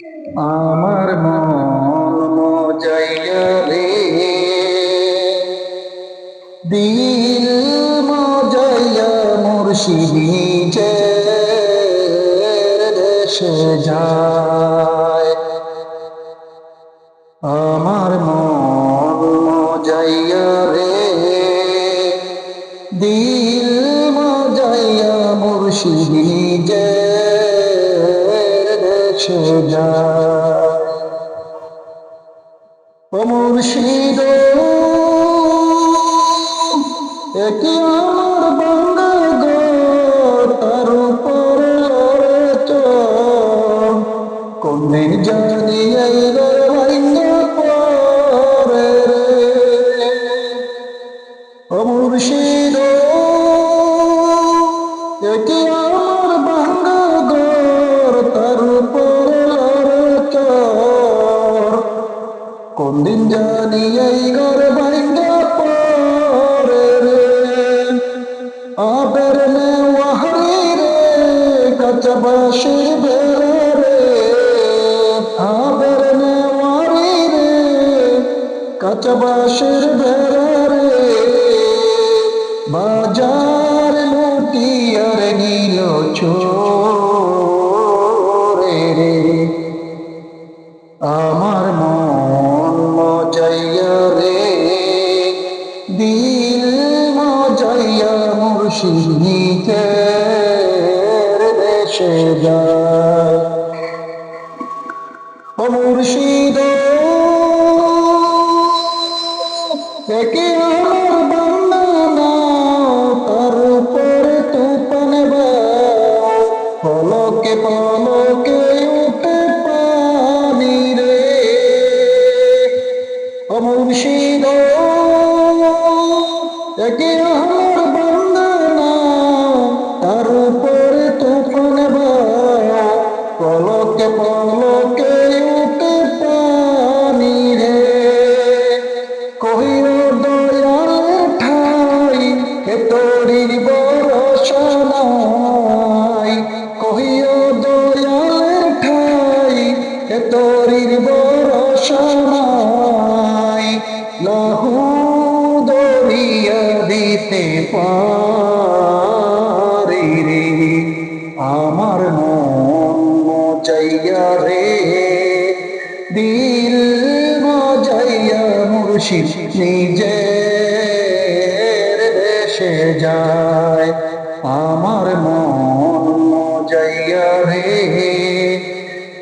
আমার মন মজাইয়া রে, দিল মজাইয়া মুর্শিদি যে দেশে যায়। আমার মন মজাইয়া রে, দিল মজাইয়া মুর্শিদি যে দেশে যায়। ও মুর্শিদ একি আমার বাংলা ঘর, তার উপর কোন দিন জানি এই ঘর ভাঙা পড়ে রে। ও মুর্শিদ একি আমার বাংলা ঘর, তার উপর কোন দিন জানি এই ঘর ভাঙা পড়ে রে। আবের নেওয়ারি রে, কাঁচা বাঁশের বেড়া রে। আবের নেওয়ারি রে, কাঁচা বাঁশের বেড়া রে। বাজার লুটিয়ার নিল চোরে রে। আমার মন মজাইয়া রে, দিল মজাইয়া মুর্শিদের দেশে যায়। ও মুর্শিদ একে আমার বান্দা, তার উপরে তুফান বাও, পলকে পলকে উঠে পানি রে। ও মুর্শিদ একে আমার বান্দা, তার উপরে তুফান বাও, পলকে পলকে উঠে পানি রে। কহিও দয়ালের ঠাই, এ তোরির ভরসা নাই। কহিও দয়ালের ঠাই, এ তোরির ভরসা নাই। লাহু দরিয়া দিতে পারি রে। আমার মন মজাইয়া রে, দিল মজাইয়া মুর্শিদ নিজের দেশে যায়। আমার মন মজাইয়া রে,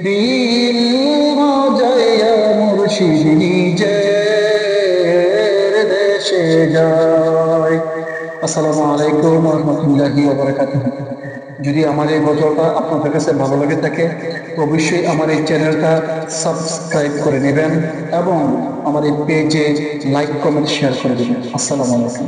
দিল মজাইয়া মুর্শিদ নিজের দেশে যায়। আসসালামু আলাইকুম ওয়া রাহমাতুল্লাহি ওয়া বারাকাতুহু। যদি আমার এই গজলটা আপনাদের কাছে ভালো লাগে থাকে তো অবশ্যই আমার এই চ্যানেলটা সাবস্ক্রাইব করে নেবেন এবং আমার এই পেজে লাইক কমেন্ট শেয়ার করে দেবেন। আসসালামু আলাইকুম।